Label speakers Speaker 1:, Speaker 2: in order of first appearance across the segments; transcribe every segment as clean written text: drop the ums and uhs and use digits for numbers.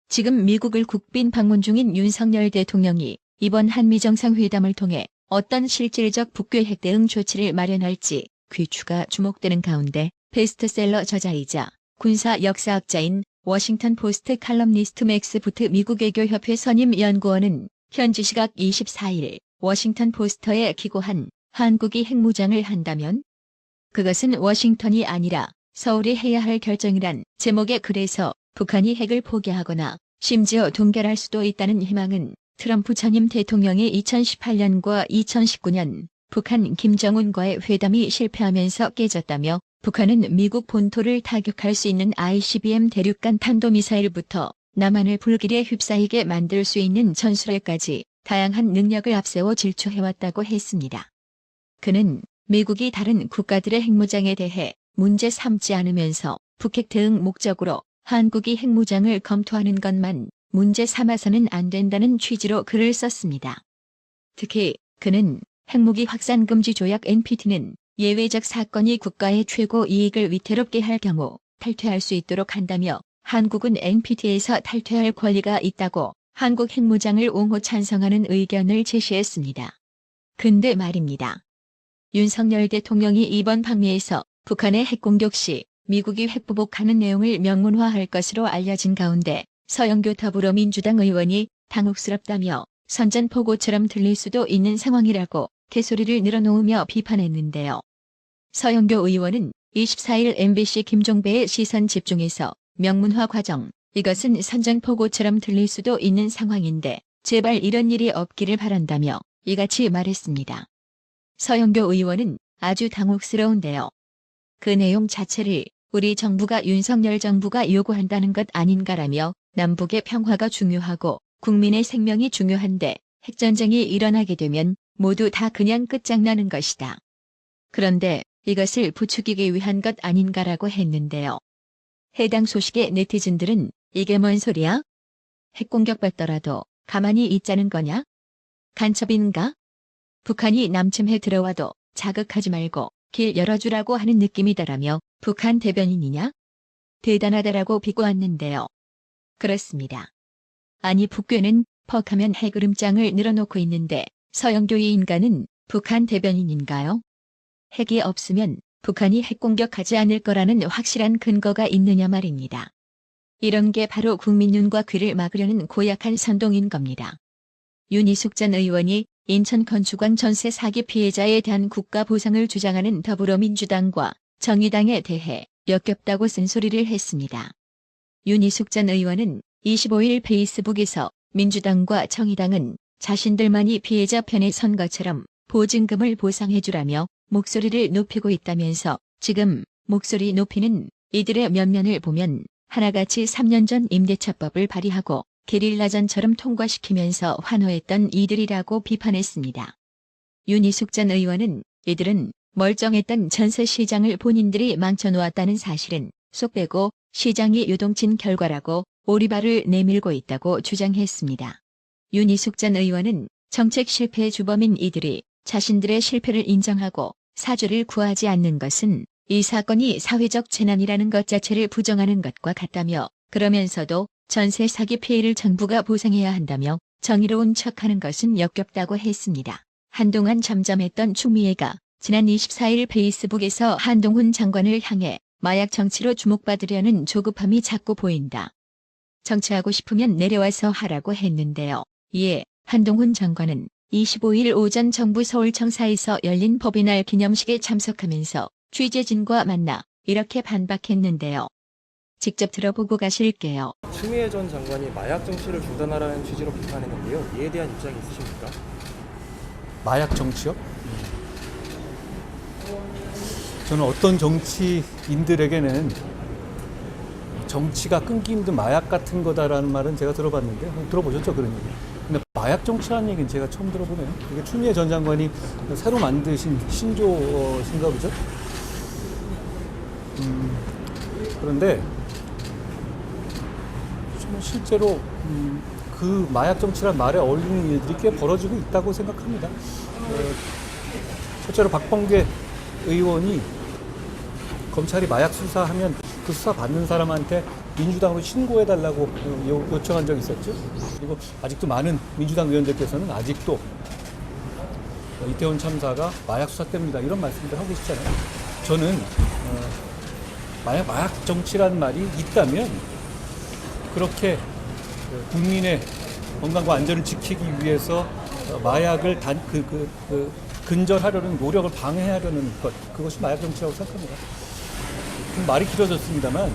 Speaker 1: 지금 미국을 국빈 방문 중인 윤석열 대통령이 이번 한미 정상회담을 통해 어떤 실질적 북괴핵 대응 조치를 마련할지 귀추가 주목되는 가운데 베스트셀러 저자이자 군사 역사학자인 워싱턴 포스트 칼럼니스트 맥스 부트 미국 외교협회 선임 연구원은 현지 시각 24일 워싱턴 포스터에 기고한 한국이 핵무장을 한다면 그것은 워싱턴이 아니라 서울이 해야 할 결정이란 제목의 글에서 북한이 핵을 포기하거나 심지어 동결할 수도 있다는 희망은 트럼프 전임 대통령의 2018년과 2019년 북한 김정은과의 회담이 실패하면서 깨졌다며 북한은 미국 본토를 타격할 수 있는 ICBM 대륙간 탄도미사일부터 남한을 불길에 휩싸이게 만들 수 있는 전술핵까지 다양한 능력을 앞세워 질주해왔다고 했습니다. 그는 미국이 다른 국가들의 핵무장에 대해 문제 삼지 않으면서 북핵 대응 목적으로 한국이 핵무장을 검토하는 것만 문제 삼아서는 안 된다는 취지로 글을 썼습니다. 특히 그는 핵무기 확산 금지 조약 NPT는 예외적 사건이 국가의 최고 이익을 위태롭게 할 경우 탈퇴할 수 있도록 한다며 한국은 NPT에서 탈퇴할 권리가 있다고 한국 핵무장을 옹호 찬성하는 의견을 제시했습니다. 근데 말입니다. 윤석열 대통령이 이번 방미에서 북한의 핵공격 시 미국이 핵보복하는 내용을 명문화할 것으로 알려진 가운데 서영교 더불어민주당 의원이 당혹스럽다며 선전포고처럼 들릴 수도 있는 상황이라고 개소리를 늘어놓으며 비판했는데요. 서영교 의원은 24일 MBC 김종배의 시선 집중에서 명문화 과정, 이것은 선전포고처럼 들릴 수도 있는 상황인데 제발 이런 일이 없기를 바란다며 이같이 말했습니다. 서영교 의원은 아주 당혹스러운데요. 그 내용 자체를 우리 정부가 윤석열 정부가 요구한다는 것 아닌가라며 남북의 평화가 중요하고 국민의 생명이 중요한데 핵전쟁이 일어나게 되면 모두 다 그냥 끝장나는 것이다. 그런데 이것을 부추기기 위한 것 아닌가라고 했는데요. 해당 소식에 네티즌들은 이게 뭔 소리야? 핵공격 받더라도 가만히 있자는 거냐? 간첩인가? 북한이 남침해 들어와도 자극하지 말고 길 열어주라고 하는 느낌이다라며 북한 대변인이냐? 대단하다라고 비꼬았는데요. 그렇습니다. 아니 북괴는 퍽하면 핵으름장을 늘어놓고 있는데 서영교의 인간은 북한 대변인인가요? 핵이 없으면 북한이 핵공격하지 않을 거라는 확실한 근거가 있느냐 말입니다. 이런 게 바로 국민 눈과 귀를 막으려는 고약한 선동인 겁니다. 윤희숙 전 의원이 인천 건축왕 전세 사기 피해자에 대한 국가 보상을 주장하는 더불어민주당과 정의당에 대해 역겹다고 쓴소리를 했습니다. 윤희숙 전 의원은 25일 페이스북에서 민주당과 정의당은 자신들만이 피해자 편에 선 것처럼 보증금을 보상해주라며 목소리를 높이고 있다면서 지금 목소리 높이는 이들의 면면을 보면 하나같이 3년 전 임대차법을 발의하고 게릴라전처럼 통과시키면서 환호했던 이들이라고 비판했습니다. 윤희숙 전 의원은 이들은 멀쩡했던 전세 시장을 본인들이 망쳐놓았다는 사실은 쏙 빼고 시장이 요동친 결과라고 오리발을 내밀고 있다고 주장했습니다. 윤희숙 전 의원은 정책 실패의 주범인 이들이 자신들의 실패를 인정하고 사죄를 구하지 않는 것은 이 사건이 사회적 재난이라는 것 자체를 부정하는 것과 같다며 그러면서도 전세 사기 피해를 정부가 보상해야 한다며 정의로운 척하는 것은 역겹다고 했습니다. 한동안 잠잠했던 추미애가 지난 24일 페이스북에서 한동훈 장관을 향해 마약 정치로 주목받으려는 조급함이 자꾸 보인다. 정치하고 싶으면 내려와서 하라고 했는데요. 이에 한동훈 장관은 25일 오전 정부 서울청사에서 열린 법인날 기념식에 참석하면서 취재진과 만나 이렇게 반박했는데요. 직접 들어보고 가실게요.
Speaker 2: 추미애 전 장관이 마약 정치를 중단하라는 취지로 비판했는데요. 이에 대한 입장이 있으십니까?
Speaker 3: 마약 정치요? 저는 어떤 정치인들에게는 정치가 끊기 힘든 마약 같은 거다라는 말은 제가 들어봤는데 들어보셨죠? 그런 얘기. 근데 마약 정치라는 얘기는 제가 처음 들어보네요. 이게 추미애 전 장관이 새로 만드신 신조어인가 보죠? 그런데 저는 실제로 그 마약 정치란 말에 어울리는 일들이 꽤 벌어지고 있다고 생각합니다. 실제로 박범계 의원이 검찰이 마약 수사하면 그 수사 받는 사람한테 민주당으로 신고해달라고 요청한 적이 있었죠. 그리고 아직도 많은 민주당 의원들께서는 아직도 이태원 참사가 마약 수사 때문이다 이런 말씀들 하고 계시잖아요. 저는 마약 정치라는 말이 있다면 그렇게 국민의 건강과 안전을 지키기 위해서 마약을 근절하려는 노력을 방해하려는 것, 그것이 마약 정치라고 생각합니다. 말이 길어졌습니다만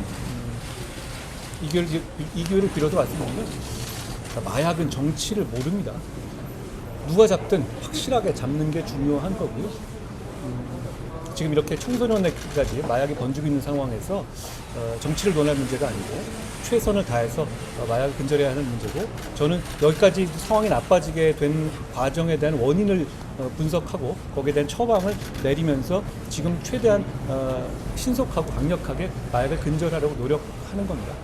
Speaker 3: 이 기회를 빌어서 말씀드리면 마약은 정치를 모릅니다. 누가 잡든 확실하게 잡는 게 중요한 거고요. 지금 이렇게 청소년에까지 마약이 번지고 있는 상황에서 정치를 논할 문제가 아니고 최선을 다해서 마약을 근절해야 하는 문제고, 저는 여기까지 상황이 나빠지게 된 과정에 대한 원인을 분석하고 거기에 대한 처방을 내리면서 지금 최대한 신속하고 강력하게 마약을 근절하려고 노력하는 겁니다.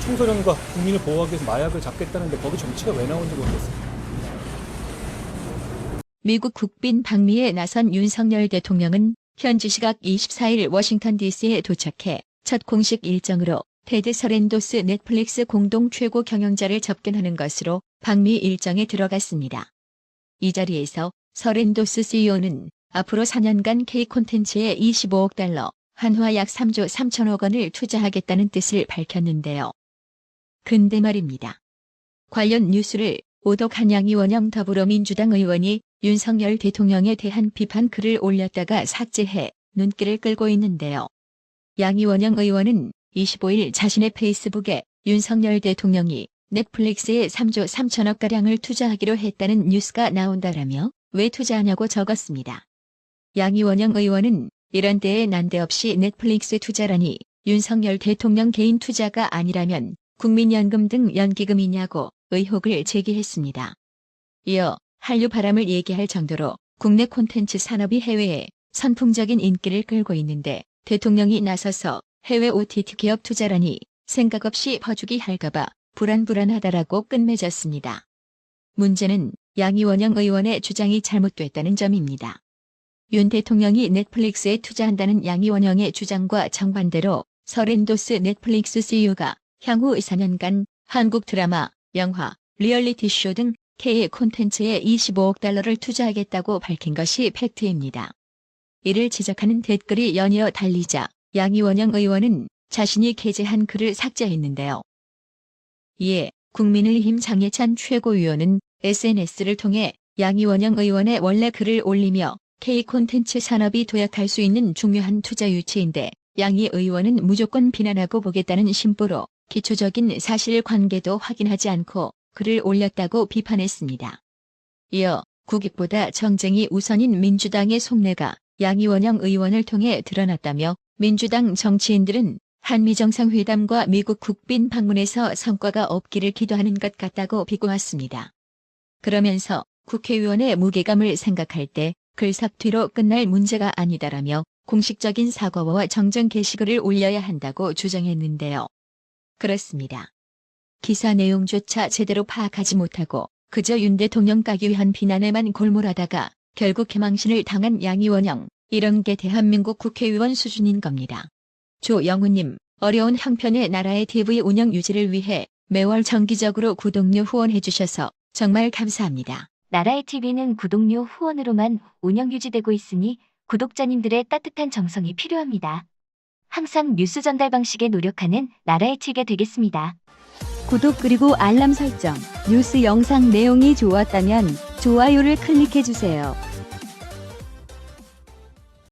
Speaker 3: 청소년과 국민을 보호하기 위해서 마약을 잡겠다는데 거기 정치가 왜 나오는지 모르겠습니다.
Speaker 1: 미국 국빈 방미에 나선 윤석열 대통령은 현지 시각 24일 워싱턴 DC에 도착해 첫 공식 일정으로 테드 서렌도스 넷플릭스 공동 최고 경영자를 접견하는 것으로 방미 일정에 들어갔습니다. 이 자리에서 서렌도스 CEO는 앞으로 4년간 K 콘텐츠에 25억 달러, 한화 약 3조 3천억 원을 투자하겠다는 뜻을 밝혔는데요. 근데 말입니다. 관련 뉴스를 오덕한 양이원영 더불어민주당 의원이 윤석열 대통령에 대한 비판 글을 올렸다가 삭제해 눈길을 끌고 있는데요. 양이원영 의원은 25일 자신의 페이스북에 윤석열 대통령이 넷플릭스에 3조 3천억가량을 투자하기로 했다는 뉴스가 나온다라며 왜 투자하냐고 적었습니다. 양이원영 의원은 이런 때에 난데없이 넷플릭스 투자라니 윤석열 대통령 개인 투자가 아니라면 국민연금 등 연기금이냐고 의혹을 제기했습니다. 이어 한류 바람을 얘기할 정도로 국내 콘텐츠 산업이 해외에 선풍적인 인기를 끌고 있는데 대통령이 나서서 해외 OTT 기업 투자라니 생각 없이 퍼주기 할까봐 불안하다라고 끝맺었습니다. 문제는 양이원영 의원의 주장이 잘못됐다는 점입니다. 윤 대통령이 넷플릭스에 투자한다는 양이원영의 주장과 정반대로 서렌도스 넷플릭스 CEO가 향후 4년간 한국 드라마, 영화, 리얼리티 쇼 등 K 콘텐츠에 25억 달러를 투자하겠다고 밝힌 것이 팩트입니다. 이를 지적하는 댓글이 연이어 달리자 양이원영 의원은 자신이 게재한 글을 삭제했는데요. 이에 국민의힘 장예찬 최고위원은 SNS를 통해 양이원영 의원의 원래 글을 올리며 K 콘텐츠 산업이 도약할 수 있는 중요한 투자 유치인데 양이 의원은 무조건 비난하고 보겠다는 심보로 기초적인 사실관계도 확인하지 않고 글을 올렸다고 비판했습니다. 이어 국익보다 정쟁이 우선인 민주당의 속내가 양이원영 의원을 통해 드러났다며 민주당 정치인들은 한미정상회담과 미국 국빈 방문에서 성과가 없기를 기도하는 것 같다고 비꼬았습니다. 그러면서 국회의원의 무게감을 생각할 때 글삭 뒤로 끝날 문제가 아니다라며 공식적인 사과와 정정 게시글을 올려야 한다고 주장했는데요. 그렇습니다. 기사 내용조차 제대로 파악하지 못하고 그저 윤 대통령 까기 위한 비난에만 골몰하다가 결국 개망신을 당한 양이원영, 이런 게 대한민국 국회의원 수준인 겁니다. 조영우님, 어려운 형편의 나라의 TV 운영 유지를 위해 매월 정기적으로 구독료 후원해 주셔서 정말 감사합니다.
Speaker 4: 나라의 TV는 구독료 후원으로만 운영 유지되고 있으니 구독자님들의 따뜻한 정성이 필요합니다. 항상 뉴스 전달 방식에 노력하는 나라의 TV가 되겠습니다.
Speaker 5: 구독 그리고 알람 설정, 뉴스 영상 내용이 좋았다면 좋아요를 클릭해주세요.